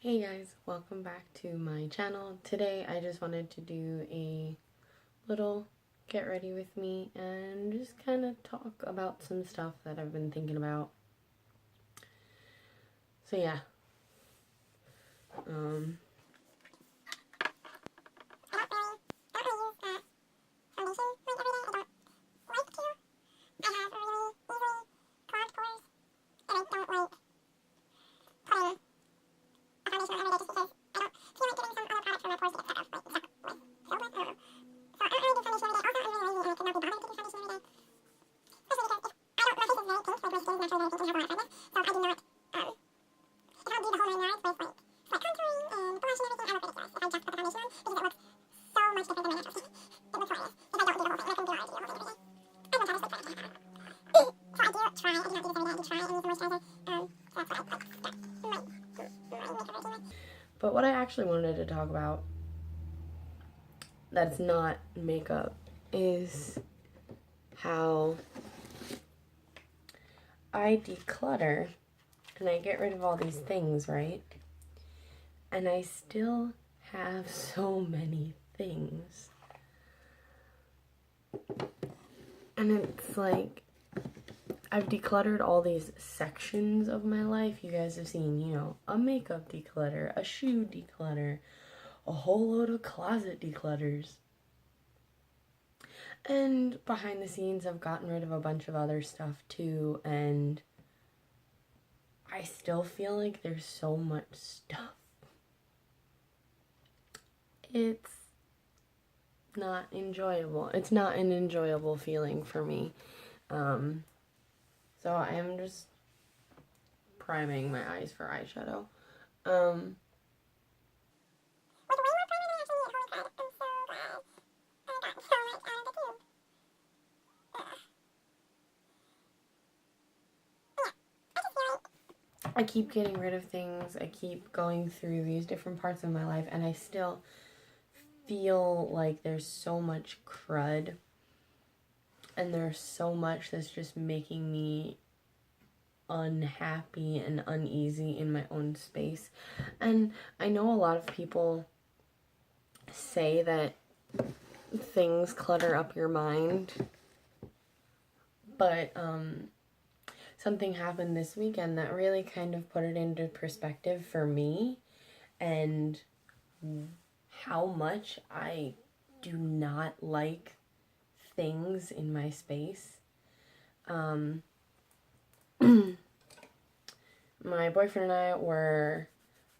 Hey guys, welcome back to my channel. Today I just wanted to do a little get ready with me and just kind of talk about some stuff that I've been thinking about. So yeah. But what I actually wanted to talk about that's not makeup is how I declutter and I get rid of all these things, right? And I still have so many things. And it's like, I've decluttered all these sections of my life. You guys have seen, a makeup declutter, a shoe declutter, a whole load of closet declutters. And behind the scenes, I've gotten rid of a bunch of other stuff too, and I still feel like there's so much stuff. It's not enjoyable. It's not an enjoyable feeling for me. So I am just priming my eyes for eyeshadow. I keep getting rid of things. I keep going through these different parts of my life, and I still feel like there's so much crud, and there's so much that's just making me unhappy and uneasy in my own space. And I know a lot of people say that things clutter up your mind, but something happened this weekend that really kind of put it into perspective for me and how much I do not like things in my space. My boyfriend and I were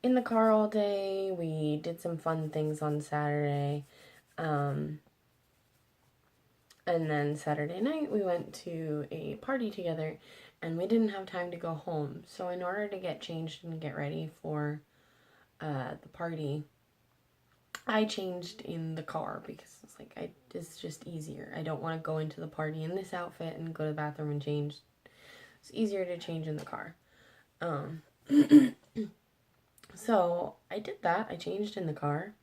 in the car all day. We did some fun things on Saturday. And then Saturday night we went to a party together, and we didn't have time to go home. So in order to get changed and get ready for the party, I changed in the car because it's like it's just easier. I don't want to go into the party in this outfit and go to the bathroom and change. It's easier to change in the car. So I did that. I changed in the car,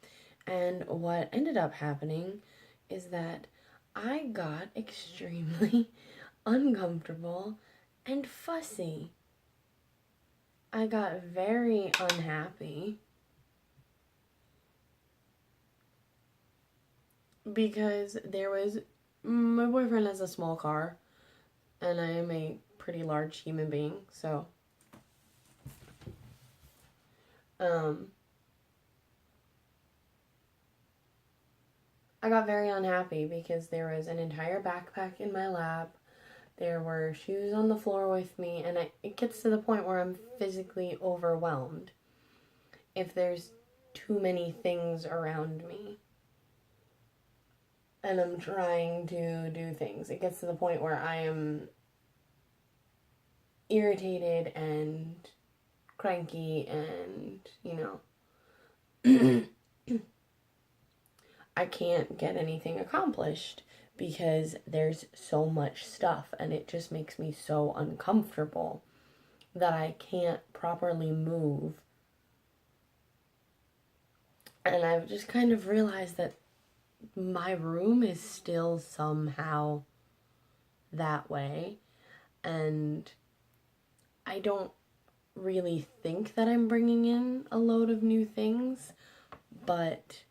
and what ended up happening is that I got extremely uncomfortable and fussy. I got very unhappy because my boyfriend has a small car, and I am a pretty large human being, so I got very unhappy because there was an entire backpack in my lap. There were shoes on the floor with me, and it gets to the point where I'm physically overwhelmed if there's too many things around me and I'm trying to do things. It gets to the point where I am irritated and cranky and, I can't get anything accomplished because there's so much stuff, and it just makes me so uncomfortable that I can't properly move. And I've just kind of realized that my room is still somehow that way, and I don't really think that I'm bringing in a load of new things, but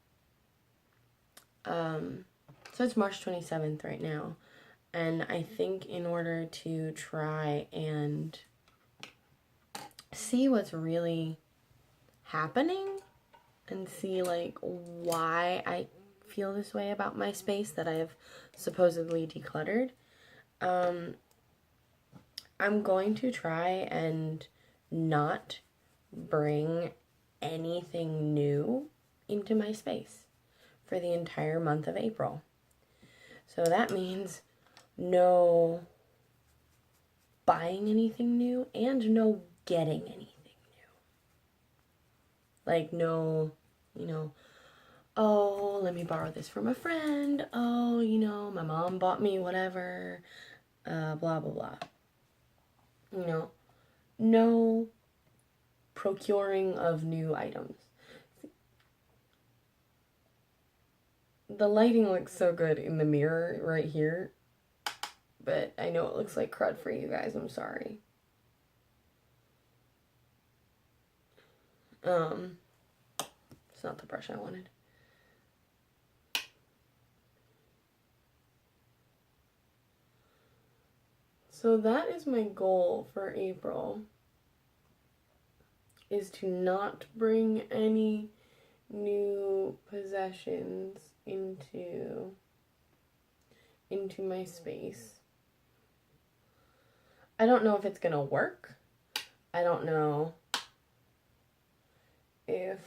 so it's March 27th right now, and I think in order to try and see what's really happening and see like why I feel this way about my space that I have supposedly decluttered, I'm going to try and not bring anything new into my space for the entire month of April. So that means no buying anything new and no getting anything new. Like no, oh, let me borrow this from a friend. Oh, my mom bought me whatever, blah, blah, blah. No procuring of new items. The lighting looks so good in the mirror right here, but I know it looks like crud for you guys. I'm sorry. It's not the brush I wanted. So that is my goal for April, is to not bring any new possessions into my space. I don't know if it's gonna work. I don't know if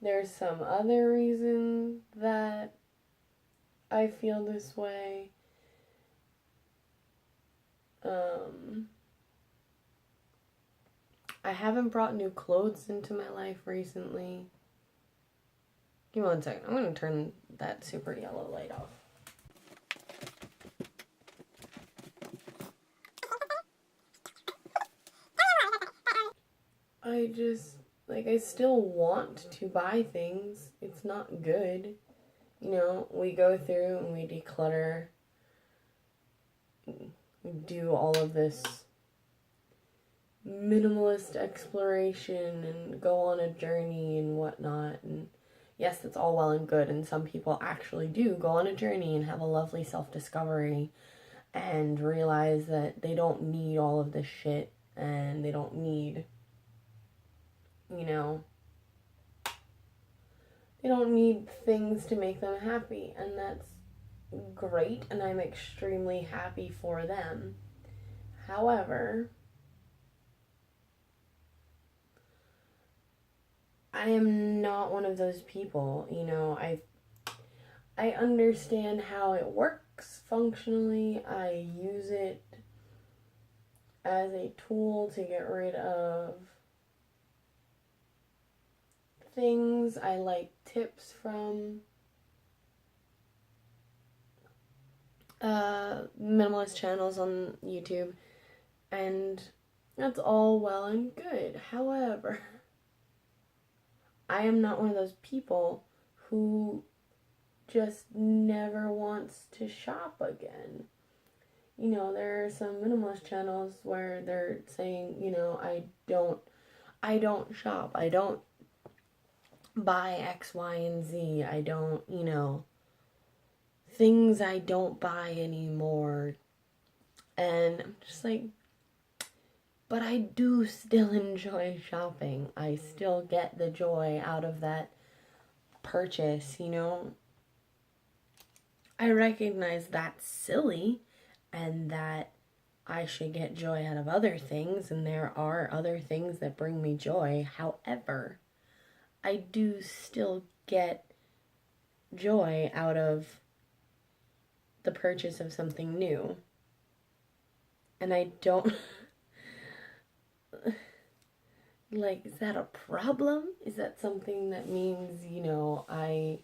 there's some other reason that I feel this way. I haven't brought new clothes into my life recently. Give me 1 second. I'm going to turn that super yellow light off. I still want to buy things. It's not good. We go through and we declutter. We do all of this minimalist exploration and go on a journey and whatnot. And yes, that's all well and good. And some people actually do go on a journey and have a lovely self-discovery and realize that they don't need all of this shit and they don't need, they don't need things to make them happy. And that's great, and I'm extremely happy for them. However, I am not one of those people. I understand how it works functionally. I use it as a tool to get rid of things. I like tips from minimalist channels on YouTube, and that's all well and good. However, I am not one of those people who just never wants to shop again. There are some minimalist channels where they're saying, I don't shop. I don't buy X, Y, and Z. I don't, things I don't buy anymore. And I'm just like, but I do still enjoy shopping. I still get the joy out of that purchase, I recognize that's silly and that I should get joy out of other things, and there are other things that bring me joy. However, I do still get joy out of the purchase of something new. And I don't... is that a problem? Is that something that means, I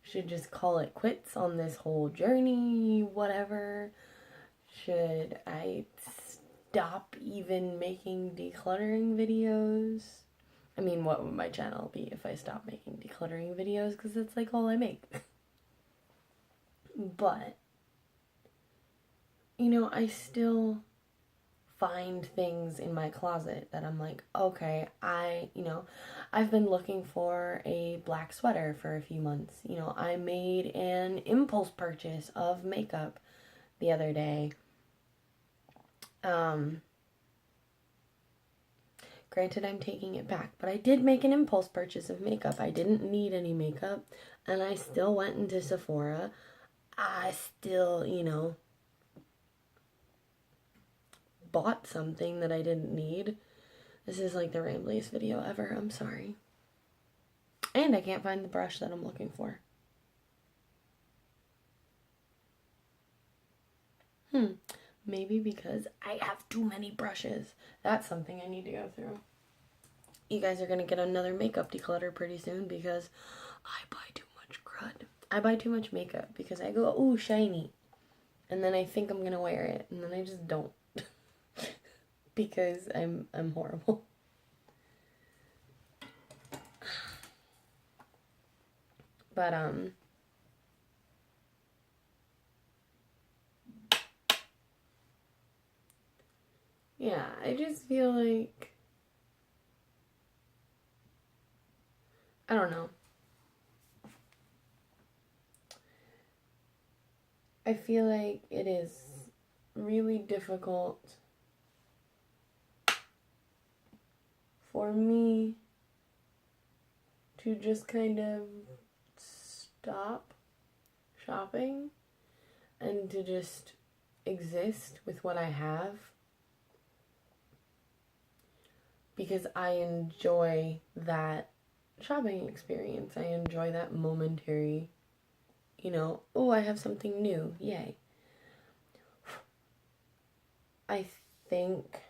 should just call it quits on this whole journey, whatever? Should I stop even making decluttering videos? I mean, what would my channel be if I stopped making decluttering videos? Because that's all I make. But, I still find things in my closet that I'm like, okay, I've been looking for a black sweater for a few months. I made an impulse purchase of makeup the other day. Granted, I'm taking it back, but I did make an impulse purchase of makeup. I didn't need any makeup, and I still went into Sephora. I still, bought something that I didn't need. This is like the rambliest video ever. I'm sorry. And I can't find the brush that I'm looking for. Maybe because I have too many brushes. That's something I need to go through. You guys are going to get another makeup declutter pretty soon because I buy too much crud. I buy too much makeup because I go, ooh, shiny. And then I think I'm going to wear it. And then I just don't. Because I'm horrible. But, yeah, I just feel like, I don't know. I feel like it is really difficult for me to just kind of stop shopping and to just exist with what I have, because I enjoy that shopping experience. I enjoy that momentary, oh, I have something new, yay. I think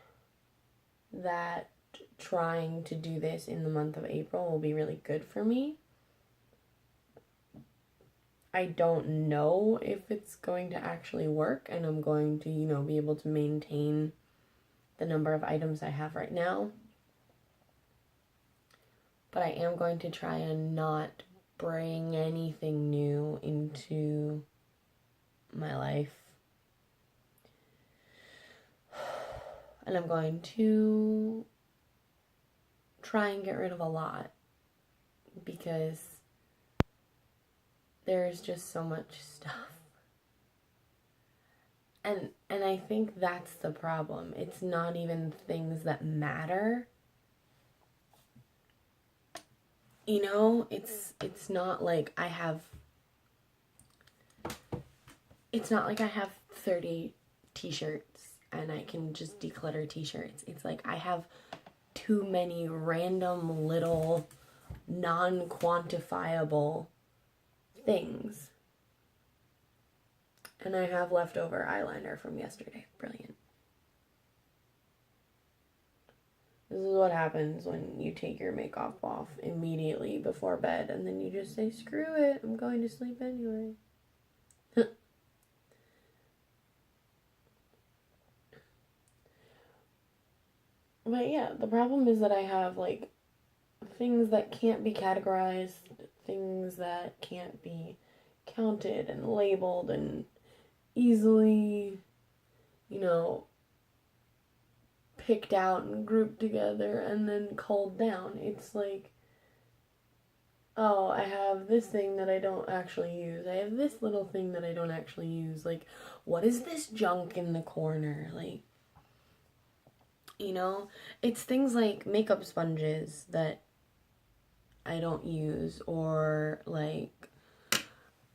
that trying to do this in the month of April will be really good for me. I don't know if it's going to actually work and I'm going to, be able to maintain the number of items I have right now. But I am going to try and not bring anything new into my life. And I'm going to try and get rid of a lot because there's just so much stuff. And I think that's the problem. It's not even things that matter. It's not like I have 30 t-shirts and I can just declutter t-shirts. It's like I have too many random little non-quantifiable things. And I have leftover eyeliner from yesterday. Brilliant. This is what happens when you take your makeup off immediately before bed and then you just say, screw it, I'm going to sleep anyway. But yeah, the problem is that I have like things that can't be categorized, things that can't be counted and labeled and easily, picked out and grouped together and then culled down. It's like, oh, I have this thing that I don't actually use. I have this little thing that I don't actually use. Like, what is this junk in the corner? Like, it's things like makeup sponges that I don't use, or like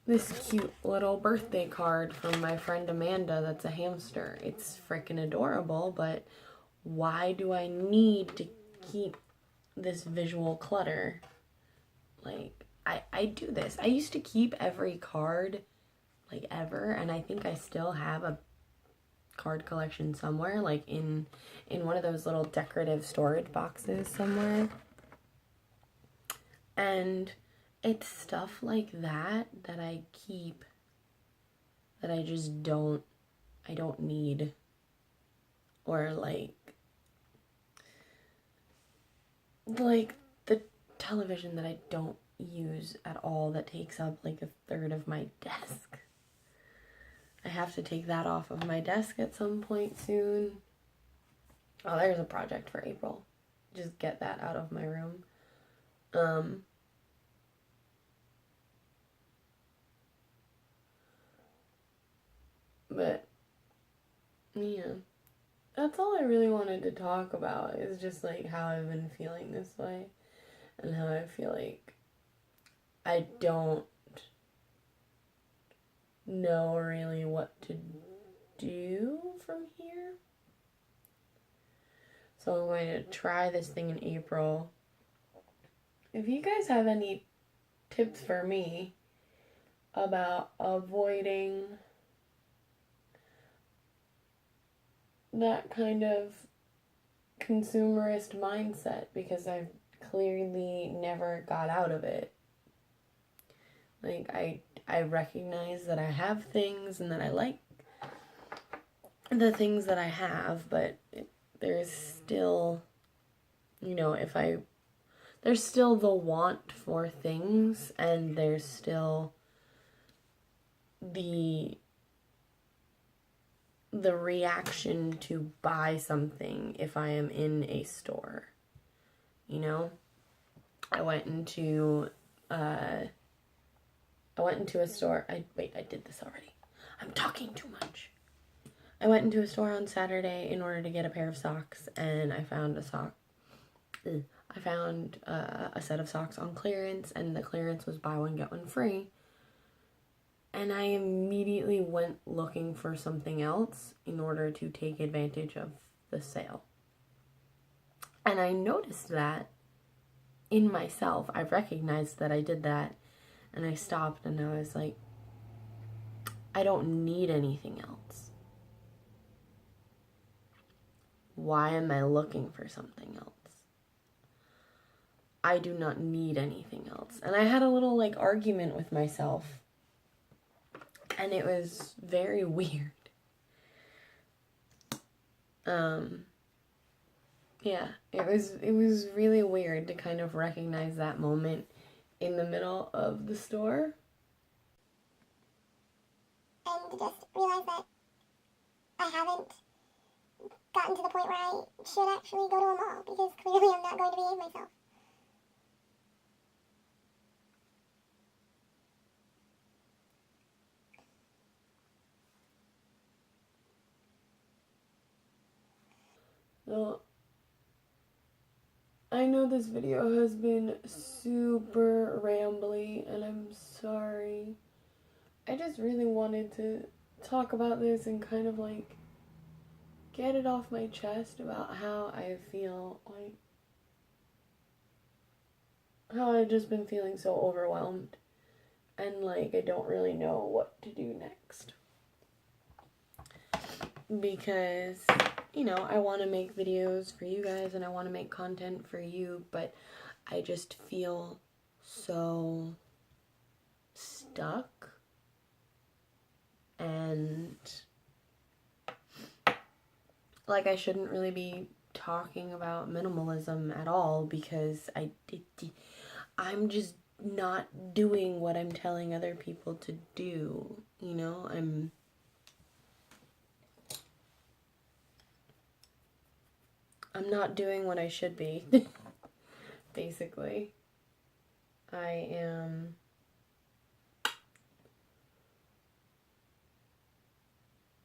this cute little birthday card from my friend Amanda that's a hamster. It's freaking adorable, but why do I need to keep this visual clutter? Like, I do this. I used to keep every card, like, ever, and I think I still have a card collection somewhere, like in one of those little decorative storage boxes somewhere. And it's stuff like that I keep that I just I don't need. Or like the television that I don't use at all that takes up like a third of my desk. I have to take that off of my desk at some point soon. Oh, there's a project for April. Just get that out of my room. But yeah, that's all I really wanted to talk about, is just like how I've been feeling this way and how I feel like I don't know really what to do from here. So I'm going to try this thing in April. If you guys have any tips for me about avoiding that kind of consumerist mindset, because I've clearly never got out of it. Like, I recognize that I have things and that I like the things that I have, but there's still, there's still the want for things, and there's still the reaction to buy something if I am in a store. I went into a store. I did this already. I'm talking too much. I went into a store on Saturday in order to get a pair of socks, and I found a set of socks on clearance, and the clearance was buy one, get one free. And I immediately went looking for something else in order to take advantage of the sale. And I noticed that in myself. I recognized that I did that, and I stopped and I was like, I don't need anything else. Why am I looking for something else? I do not need anything else. And I had a little argument with myself, and it was very weird. Yeah, it was really weird to kind of recognize that moment in the middle of the store. And just realize that I haven't gotten to the point where I should actually go to a mall, because clearly I'm not going to behave myself. Well, I know this video has been super rambly, and I'm sorry. I just really wanted to talk about this and kind of get it off my chest about how I feel, how I've just been feeling so overwhelmed, and I don't really know what to do next. Because, I want to make videos for you guys, and I want to make content for you, but I just feel so stuck, and I shouldn't really be talking about minimalism at all, because I'm just not doing what I'm telling other people to do. I'm not doing what I should be. Basically, I am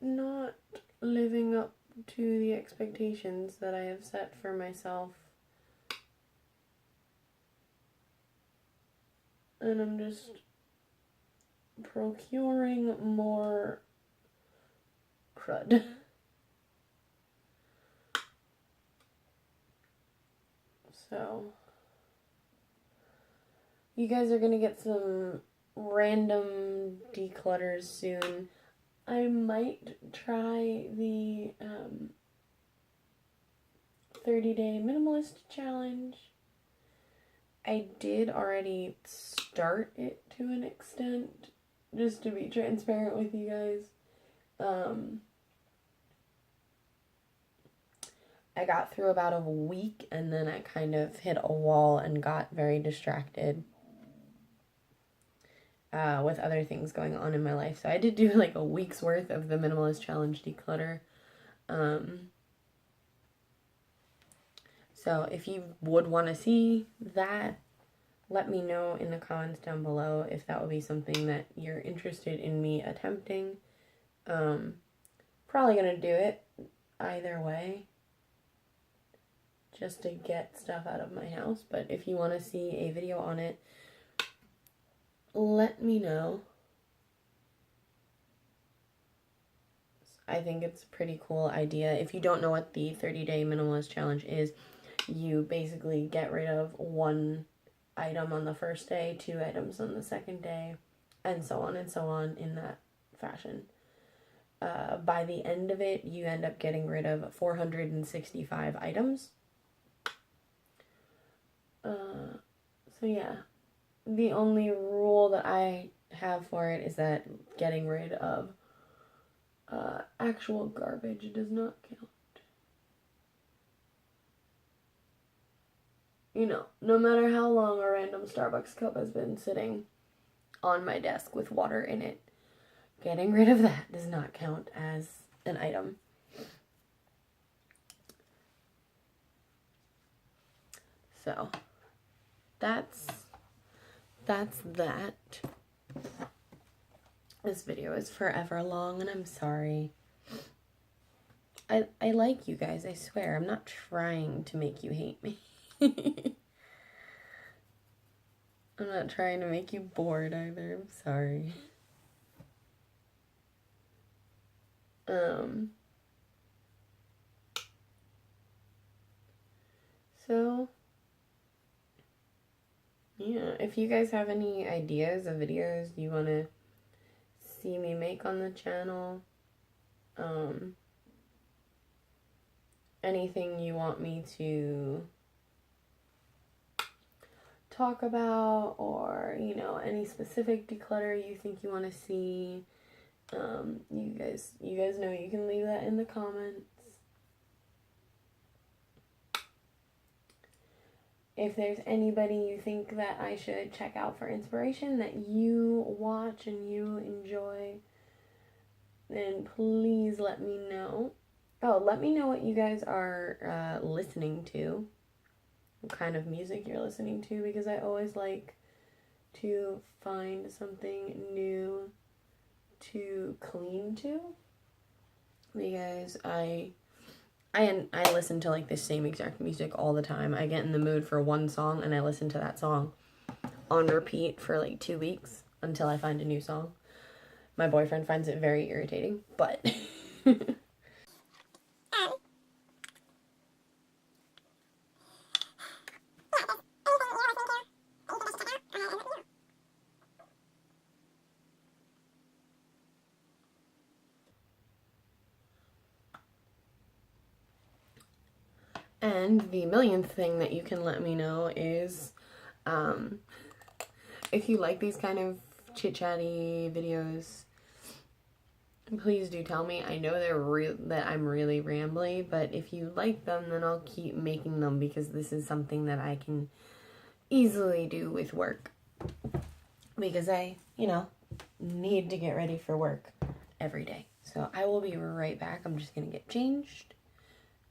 not living up to the expectations that I have set for myself. And I'm just procuring more crud. So, you guys are gonna get some random declutters soon. I might try the 30-day minimalist challenge. I did already start it to an extent, just to be transparent with you guys. I got through about a week, and then I kind of hit a wall and got very distracted with other things going on in my life. So I did do a week's worth of the minimalist challenge declutter. So if you would want to see that, let me know in the comments down below if that would be something that you're interested in me attempting. Probably gonna do it either way, just to get stuff out of my house. But if you want to see a video on it, let me know. I think it's a pretty cool idea. If you don't know what the 30-day minimalist challenge is, you basically get rid of one item on the first day, 2 items on the second day, and so on in that fashion. By the end of it, you end up getting rid of 465 items. So yeah, the only rule that I have for it is that getting rid of actual garbage does not count. You know, no matter how long a random Starbucks cup has been sitting on my desk with water in it, getting rid of that does not count as an item. So, that's that. This video is forever long, and I'm sorry. I like you guys, I swear. I'm not trying to make you hate me. I'm not trying to make you bored either. I'm sorry. So, yeah, if you guys have any ideas of videos you want to see me make on the channel, anything you want me to talk about, or, you know, any specific declutter you think you want to see, you guys know you can leave that in the comments. If there's anybody you think that I should check out for inspiration that you watch and you enjoy, then please let me know. Oh, let me know what you guys are listening to, what kind of music you're listening to, because I always like to find something new to clean to, because I listen to like the same exact music all the time. I get in the mood for one song and I listen to that song on repeat for like 2 weeks until I find a new song. My boyfriend finds it very irritating, but and the millionth thing that you can let me know is if you like these kind of chit-chatty videos, please do tell me. I know that I'm really rambly, but if you like them, then I'll keep making them, because this is something that I can easily do with work, because I, you know, need to get ready for work every day. So I will be right back. I'm just gonna get changed,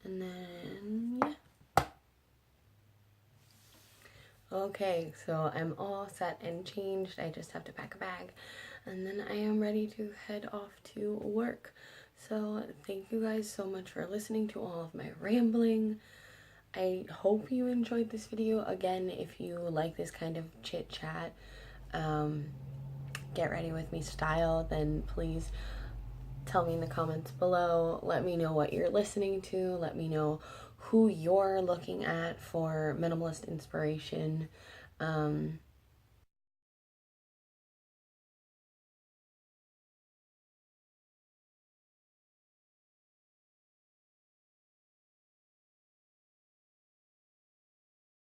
and then yeah. Okay, so I'm all set and changed. I just have to pack a bag, and then I am ready to head off to work. So thank you guys so much for listening to all of my rambling. I hope you enjoyed this video. Again, if you like this kind of chit chat, get ready with me style, then please tell me in the comments below. Let me know what you're listening to. Let me know who you're looking at for minimalist inspiration.